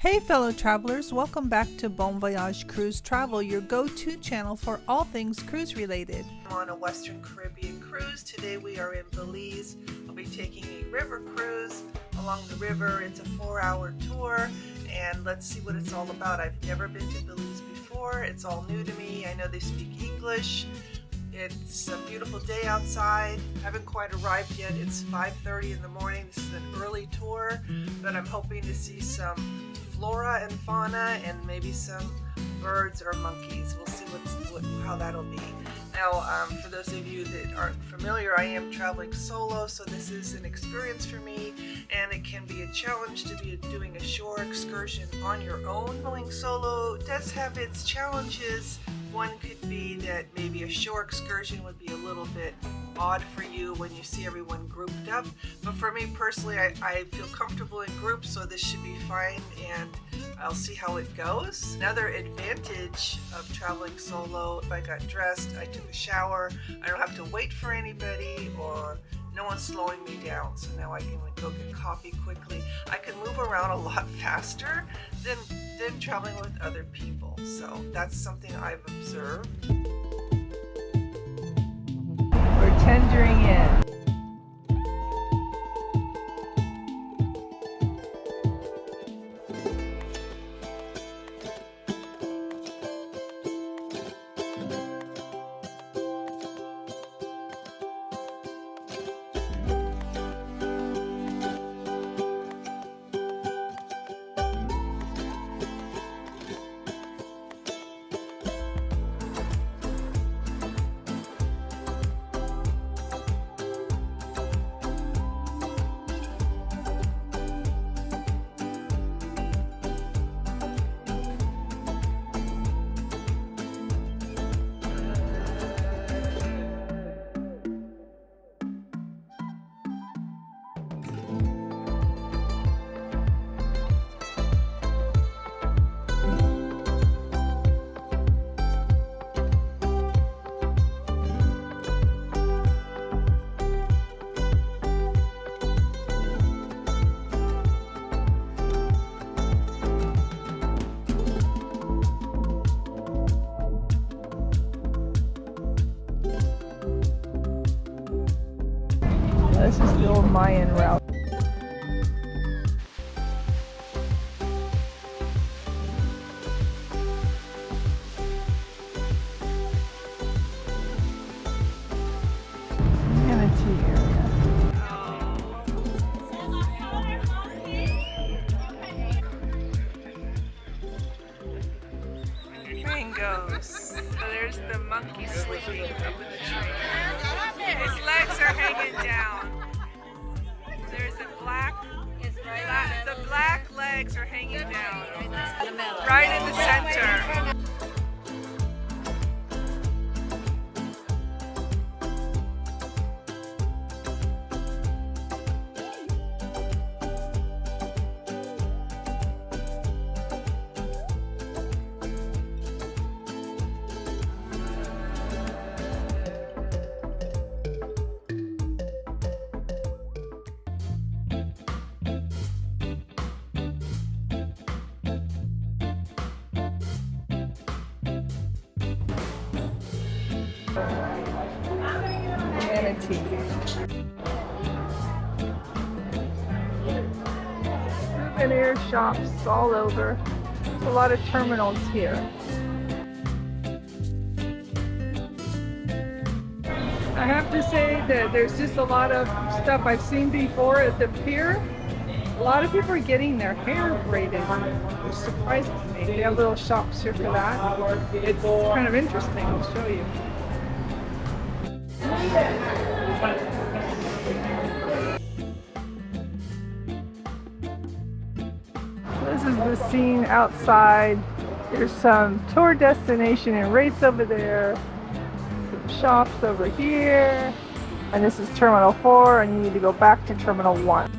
Hey fellow travelers, welcome back to Bon Voyage Cruise Travel, your go-to channel for all things cruise related. I'm on a Western Caribbean cruise. Today we are in Belize. I'll be taking a river cruise along the river. It's a 4-hour tour and let's see what it's all about. I've never been to Belize before. It's all new to me. I know they speak English. It's a beautiful day outside. Haven't quite arrived yet. It's 5:30 in the morning. This is an early tour, but I'm hoping to see some flora and fauna and maybe some birds or monkeys. We'll see how that'll be. Now, for those of you that aren't familiar, I am traveling solo, so this is an experience for me, and it can be a challenge to be doing a shore excursion on your own. Going solo does have its challenges. One could be that maybe a shore excursion would be a little bit odd for you when you see everyone grouped up. But for me personally, I feel comfortable in groups, so this should be fine, and I'll see how it goes. Another advantage of traveling solo, if I got dressed, I took a shower, I don't have to wait for anybody or no one's slowing me down, so now I can go get coffee quickly. I can move around a lot faster than traveling with other people, so that's something I've observed. We're tendering in. This is the old Mayan route. Manatee area. Mangoes. So there's the monkey sleeping up in the tree. His legs are hanging down. There's the black legs are hanging down. Right in the center. Manatee. Souvenir shops all over. There's a lot of terminals here. I have to say that there's just a lot of stuff I've seen before at the pier. A lot of people are getting their hair braided, which surprises me. They have little shops here for that. It's kind of interesting. I'll show you. This is the scene outside. There's some tour destination and rates over there. Some shops over here. And this is Terminal 4, and you need to go back to Terminal 1.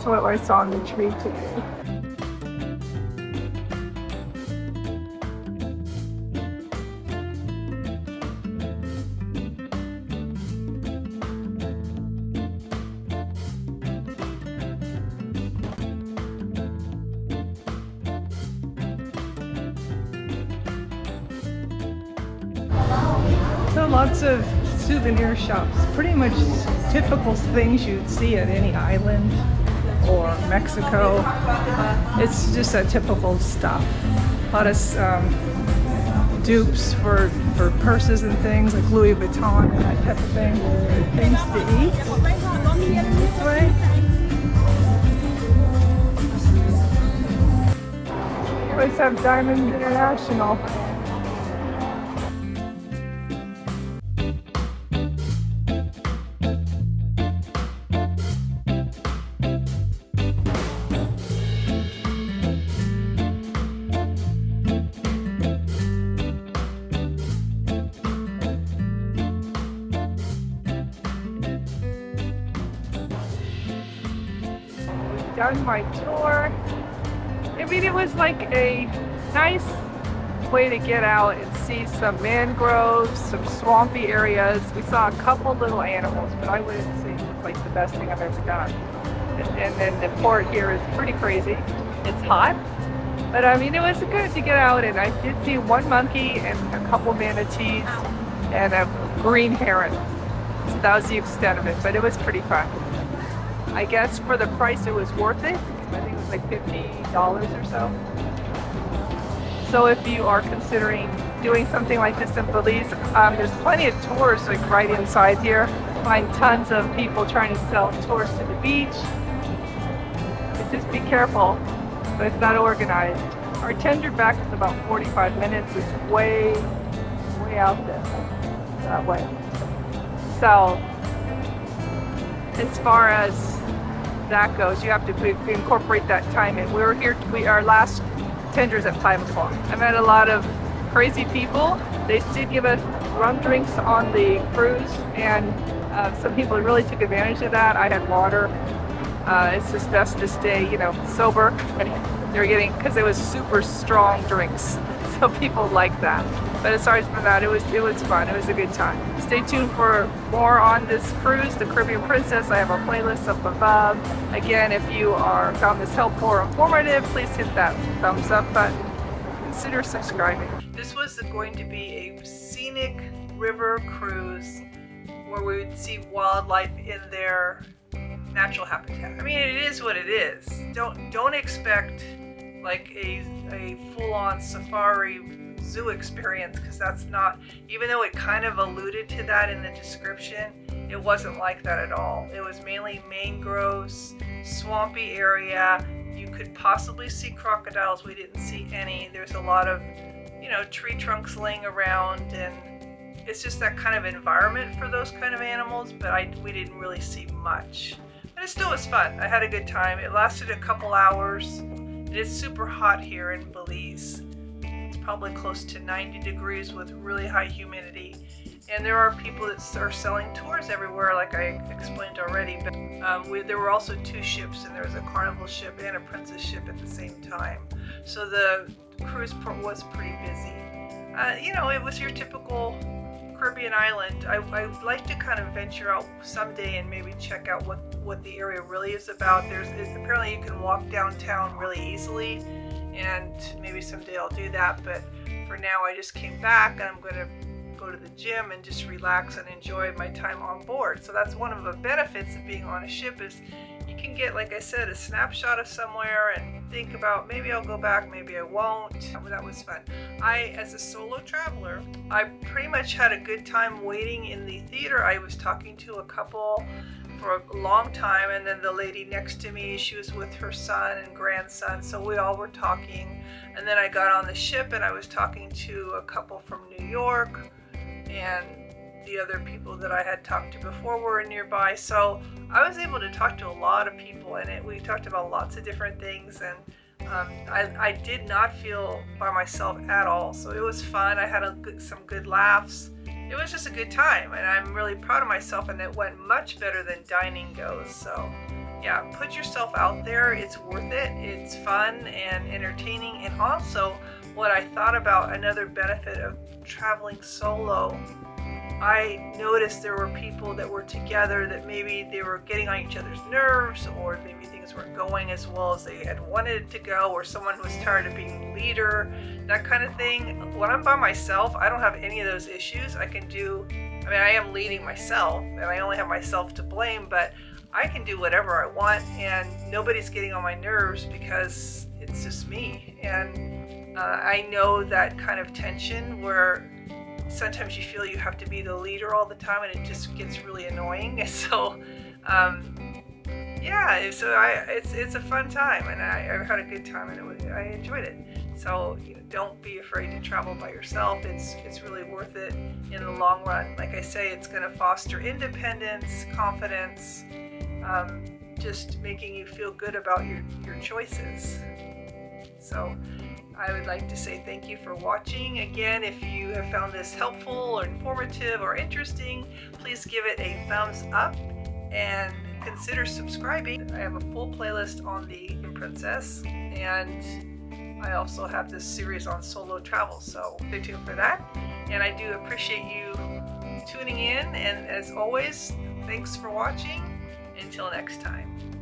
That's what I saw on the tree today. So lots of souvenir shops, pretty much typical things you'd see at any island or Mexico. It's just that typical stuff. A lot of dupes for purses and things like Louis Vuitton and that type of thing. Things to eat. This way. We always have Diamond International. Done my tour. I mean, it was like a nice way to get out and see some mangroves, some swampy areas. We saw a couple little animals, but I wouldn't say it was like the best thing I've ever done. And then the port here is pretty crazy. It's hot, but I mean, it was good to get out, and I did see one monkey and a couple manatees and a green heron. So that was the extent of it, but it was pretty fun. I guess for the price it was worth it. I think it was like $50 or so. So if you are considering doing something like this in Belize, there's plenty of tours like right inside here. Find tons of people trying to sell tours to the beach. But just be careful, but it's not organized. Our tender back is about 45 minutes. It's way out there, that way. So as far as that goes, you have to incorporate that time in. Our last tender's at 5 o'clock. I met a lot of crazy people. They did give us rum drinks on the cruise, and some people really took advantage of that. I had water. It's just best to stay, sober. And they're getting, because it was super strong drinks, so people like that. But aside from that, it was fun. It was a good time. Stay tuned for more on this cruise, the Caribbean Princess. I have a playlist up above. Again, if you found this helpful or informative, please hit that thumbs up button. Consider subscribing. This was going to be a scenic river cruise where we would see wildlife in their natural habitat. I mean, it is what it is. Don't expect like a full-on safari zoo experience, because that's not, even though it kind of alluded to that in the description, it wasn't like that at all. It was mainly mangroves, swampy area. You could possibly see crocodiles. We didn't see any. There's a lot of tree trunks laying around, and it's just that kind of environment for those kind of animals, but we didn't really see much. But it still was fun. I had a good time. It lasted a couple hours. It is super hot here in Belize. It's probably close to 90 degrees with really high humidity. And there are people that are selling tours everywhere, like I explained already. But there were also two ships, and there was a carnival ship and a princess ship at the same time. So the cruise port was pretty busy. It was your typical Caribbean island. I'd like to kind of venture out someday and maybe check out what the area really is about. Apparently you can walk downtown really easily, and maybe someday I'll do that. But for now, I just came back, and I'm going to go to the gym and just relax and enjoy my time on board. So that's one of the benefits of being on a ship, is you can get, like I said, a snapshot of somewhere and think about, maybe I'll go back, maybe I won't. That was fun. As a solo traveler, I pretty much had a good time waiting in the theater. I was talking to a couple for a long time, and then the lady next to me, she was with her son and grandson, so we all were talking. And then I got on the ship, and I was talking to a couple from New York, and the other people that I had talked to before were nearby. So I was able to talk to a lot of people, and we talked about lots of different things, and I did not feel by myself at all. So it was fun. I had some good laughs. It was just a good time, and I'm really proud of myself, and it went much better than dining goes. So yeah, put yourself out there. It's worth it. It's fun and entertaining. And also, what I thought about another benefit of traveling solo, I noticed there were people that were together that maybe they were getting on each other's nerves, or maybe things weren't going as well as they had wanted it to go, or someone was tired of being the leader, that kind of thing. When I'm by myself, I don't have any of those issues. I am leading myself and I only have myself to blame, but I can do whatever I want and nobody's getting on my nerves because it's just me. And I know that kind of tension where sometimes you feel you have to be the leader all the time and it just gets really annoying. And so yeah, so it's a fun time, and I had a good time, and I enjoyed it. So don't be afraid to travel by yourself. It's really worth it in the long run. Like I say, it's going to foster independence, confidence, just making you feel good about your choices. So I would like to say thank you for watching. Again, if you have found this helpful or informative or interesting, please give it a thumbs up and consider subscribing. I have a full playlist on the Princess, and I also have this series on solo travel, so stay tuned for that. And I do appreciate you tuning in, and as always, thanks for watching. Until next time.